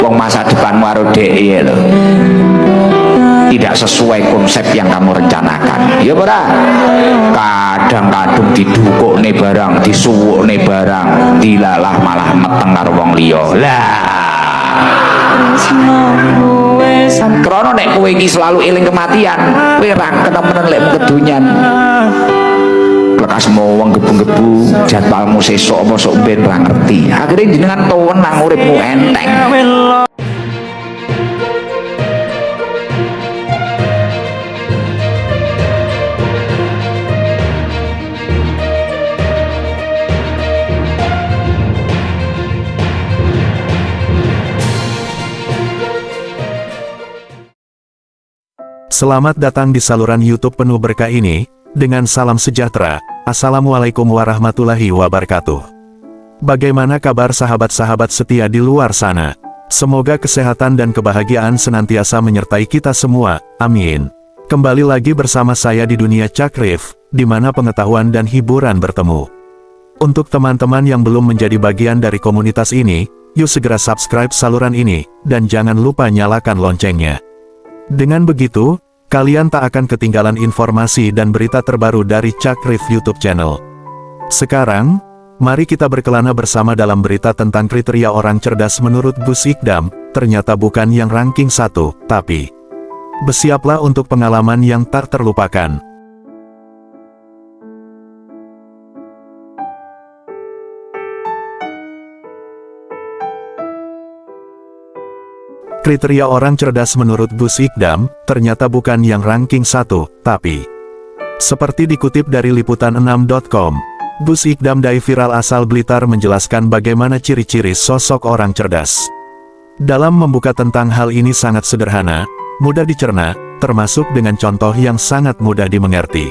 Wong masa depanmu karo dhek lho tidak sesuai konsep yang kamu rencanakan. Ya ora? Kadang-kadang didukuk nih barang, disuwuk nih barang, dilalah malah meteng karo wong liya. Lah. Krono nek kowe iki selalu eling kematian, kowe ra ketemu lek kedonyan. Lekasmu wong gebu-gebu, jadwalmu sesuk apa sok ben ra ngerti. Akhire jenengan tuwenang uripmu enteng. Selamat datang di saluran YouTube penuh berkah ini, dengan salam sejahtera, Assalamualaikum warahmatullahi wabarakatuh. Bagaimana kabar sahabat-sahabat setia di luar sana? Semoga kesehatan dan kebahagiaan senantiasa menyertai kita semua, amin. Kembali lagi bersama saya di dunia Cakrif, di mana pengetahuan dan hiburan bertemu. Untuk teman-teman yang belum menjadi bagian dari komunitas ini, yuk segera subscribe saluran ini, dan jangan lupa nyalakan loncengnya. Dengan begitu, kalian tak akan ketinggalan informasi dan berita terbaru dari Cakrif YouTube channel. Sekarang, mari kita berkelana bersama dalam berita tentang kriteria orang cerdas menurut Gus Ikdam, ternyata bukan yang ranking 1, tapi bersiaplah untuk pengalaman yang tak terlupakan. Kriteria orang cerdas menurut Gus Ikdam, ternyata bukan yang ranking 1, tapi seperti dikutip dari liputan6.com, Gus Ikdam dai viral asal Blitar menjelaskan bagaimana ciri-ciri sosok orang cerdas. Dalam membuka tentang hal ini sangat sederhana, mudah dicerna, termasuk dengan contoh yang sangat mudah dimengerti.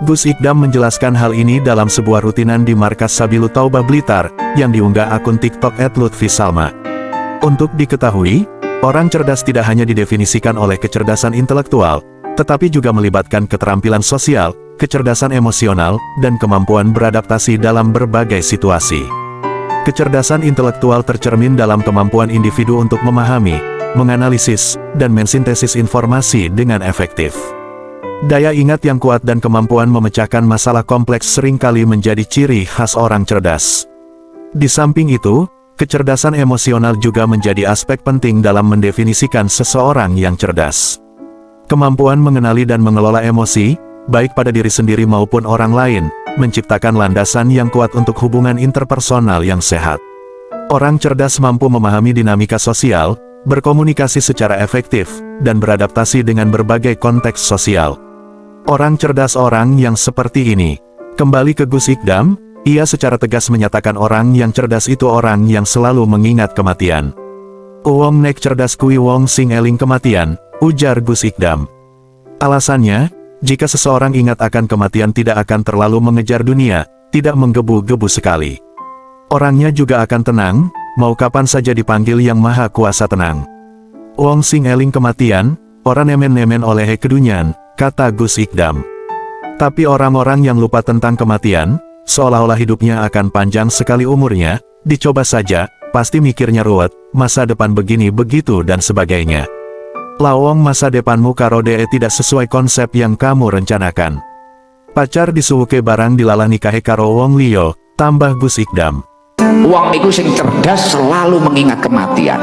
Gus Ikdam menjelaskan hal ini dalam sebuah rutinan di Markas Sabilu Taubah Blitar, yang diunggah akun TikTok @lutfisalma. Untuk diketahui, orang cerdas tidak hanya didefinisikan oleh kecerdasan intelektual, tetapi juga melibatkan keterampilan sosial, kecerdasan emosional, dan kemampuan beradaptasi dalam berbagai situasi. Kecerdasan intelektual tercermin dalam kemampuan individu untuk memahami, menganalisis, dan mensintesis informasi dengan efektif. Daya ingat yang kuat dan kemampuan memecahkan masalah kompleks seringkali menjadi ciri khas orang cerdas. Di samping itu, kecerdasan emosional juga menjadi aspek penting dalam mendefinisikan seseorang yang cerdas. Kemampuan mengenali dan mengelola emosi, baik pada diri sendiri maupun orang lain, menciptakan landasan yang kuat untuk hubungan interpersonal yang sehat. Orang cerdas mampu memahami dinamika sosial, berkomunikasi secara efektif, dan beradaptasi dengan berbagai konteks sosial. Orang cerdas orang yang seperti ini. Kembali ke Gus Ikdam, ia secara tegas menyatakan orang yang cerdas itu orang yang selalu mengingat kematian. Wong nek cerdas kui wong sing eling kematian, ujar Gus Ikdam. Alasannya, jika seseorang ingat akan kematian tidak akan terlalu mengejar dunia, tidak menggebu-gebu sekali. Orangnya juga akan tenang, mau kapan saja dipanggil Yang Maha Kuasa tenang. Wong sing eling kematian, orang nemen-nemen oleh kedunyan, kata Gus Ikdam. Tapi orang-orang yang lupa tentang kematian, seolah-olah hidupnya akan panjang sekali umurnya, dicoba saja, pasti mikirnya ruwet, masa depan begini begitu dan sebagainya. Lawong masa depanmu karo dee tidak sesuai konsep yang kamu rencanakan. Pacar disuwuke barang dilalah nikahe karo wong liyo, tambah Gus Ikdam. Wong niku sing cerdas selalu mengingat kematian.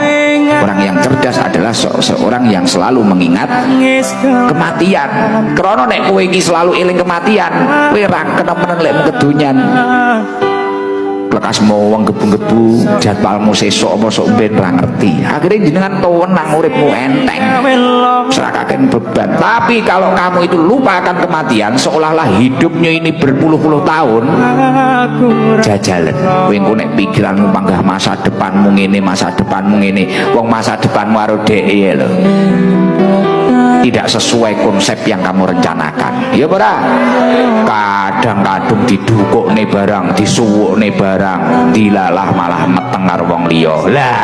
Orang yang cerdas adalah seorang yang selalu mengingat kematian. Krono nek kowe iki selalu eling kematian, kowe ra ketemu lek kedonyan. Lekasmu wong gebu-gebu, jadwalmu sesuk apa sok ben ra ngerti. Akhire jenengan tuwenang uripmu enteng. Serakaken beban. Tapi kalau kamu itu lupa akan kematian, seolah-olah hidupnya ini berpuluh-puluh tahun jajalan. Kowe engko nek pikiranmu panggah masa depanmu ngene, masa depanmu ngene, wong masa depanmu karo dhek lho tidak sesuai konsep yang kamu rencanakan. Ya ora? Kadang-kadang didukuk nih barang, disuwuk nih barang, dilalah malah meteng karo wong liya. Lah.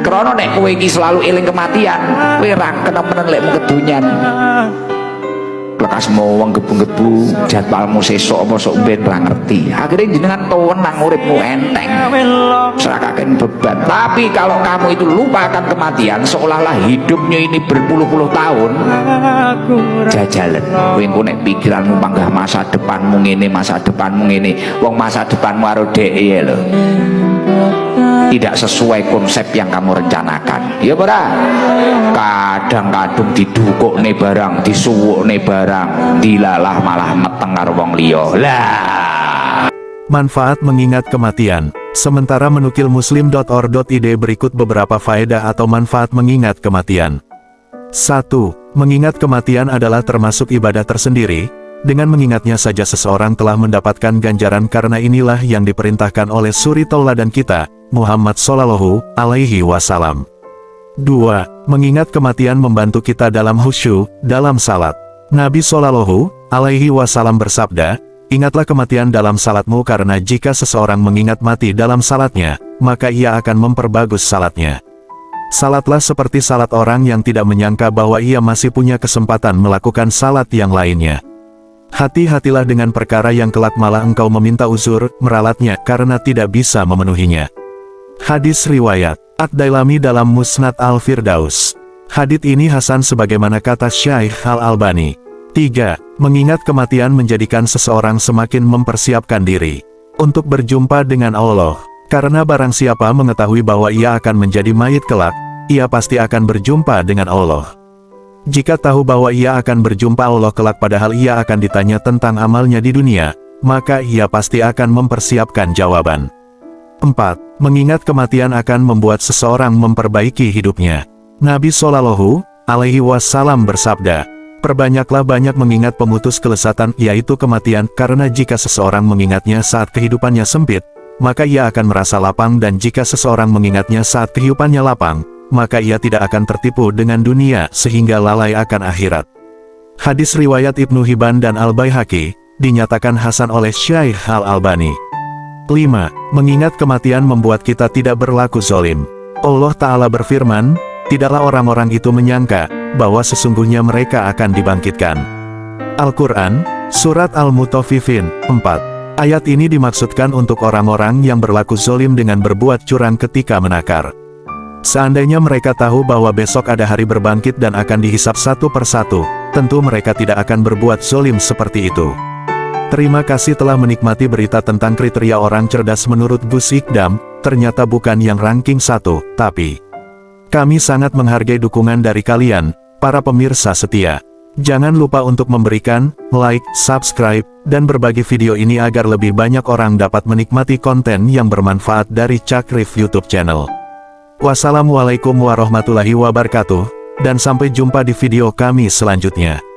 Krono nek kowe iki selalu eling kematian, kowe ra ketemu lek kedonyan. kasmo wong gebu-gebu jadwalmu sesuk apa sok ben ra ngerti. Akhirnya jenengan tenang uripmu enteng. Serahkan beban. Tapi kalau kamu itu lupakan kematian seolah-olah hidupnya ini berpuluh-puluh tahun jajalan. Kowe engko nek pikiranmu panggah masa depanmu ngene, masa depanmu ngene, wong masa depanmu karo dhek lho. Tidak sesuai konsep yang kamu rencanakan. Ya ora? Kadang-kadang didukukne barang, disuwukne barang, dilalah malah meteng karo wong liya. Lah. Manfaat mengingat kematian. Sementara menukil muslim.or.id berikut beberapa faedah atau manfaat mengingat kematian. 1. Mengingat kematian adalah termasuk ibadah tersendiri. Dengan mengingatnya saja seseorang telah mendapatkan ganjaran karena inilah yang diperintahkan oleh suri tauladan kita, Muhammad Shallallahu Alaihi Wasallam. 2. Mengingat kematian membantu kita dalam khusyuk dalam salat. Nabi Shallallahu Alaihi Wasallam bersabda, ingatlah kematian dalam salatmu karena jika seseorang mengingat mati dalam salatnya, maka ia akan memperbagus salatnya. Salatlah seperti salat orang yang tidak menyangka bahwa ia masih punya kesempatan melakukan salat yang lainnya. Hati-hatilah dengan perkara yang kelak malah engkau meminta uzur, meralatnya, karena tidak bisa memenuhinya. Hadis riwayat Ad-Dailami dalam Musnad Al-Firdaus. Hadits ini hasan sebagaimana kata Syekh Al-Albani. 3. Mengingat kematian menjadikan seseorang semakin mempersiapkan diri untuk berjumpa dengan Allah. Karena barang siapa mengetahui bahwa ia akan menjadi mayit kelak, ia pasti akan berjumpa dengan Allah. Jika tahu bahwa ia akan berjumpa Allah kelak padahal ia akan ditanya tentang amalnya di dunia, maka ia pasti akan mempersiapkan jawaban. 4. Mengingat kematian akan membuat seseorang memperbaiki hidupnya. Nabi Shallallahu Alaihi Wasallam bersabda, perbanyaklah banyak mengingat pemutus kelezatan yaitu kematian, karena jika seseorang mengingatnya saat kehidupannya sempit, maka ia akan merasa lapang, dan jika seseorang mengingatnya saat kehidupannya lapang, maka ia tidak akan tertipu dengan dunia sehingga lalai akan akhirat. Hadis riwayat Ibnu Hibban dan Al-Baihaqi, dinyatakan hasan oleh Syekh Al-Albani. 5. Mengingat kematian membuat kita tidak berlaku zalim. Allah Ta'ala berfirman, tidaklah orang-orang itu menyangka bahwa sesungguhnya mereka akan dibangkitkan. Al-Quran, Surat Al-Mutaffifin, 4. Ayat ini dimaksudkan untuk orang-orang yang berlaku zalim dengan berbuat curang ketika menakar. Seandainya mereka tahu bahwa besok ada hari berbangkit dan akan dihisap satu persatu, tentu mereka tidak akan berbuat zalim seperti itu. Terima kasih telah menikmati berita tentang kriteria orang cerdas menurut Gus Ikdam, ternyata bukan yang ranking 1, tapi kami sangat menghargai dukungan dari kalian, para pemirsa setia. Jangan lupa untuk memberikan like, subscribe, dan berbagi video ini agar lebih banyak orang dapat menikmati konten yang bermanfaat dari Cakrif YouTube channel. Wassalamualaikum warahmatullahi wabarakatuh, dan sampai jumpa di video kami selanjutnya.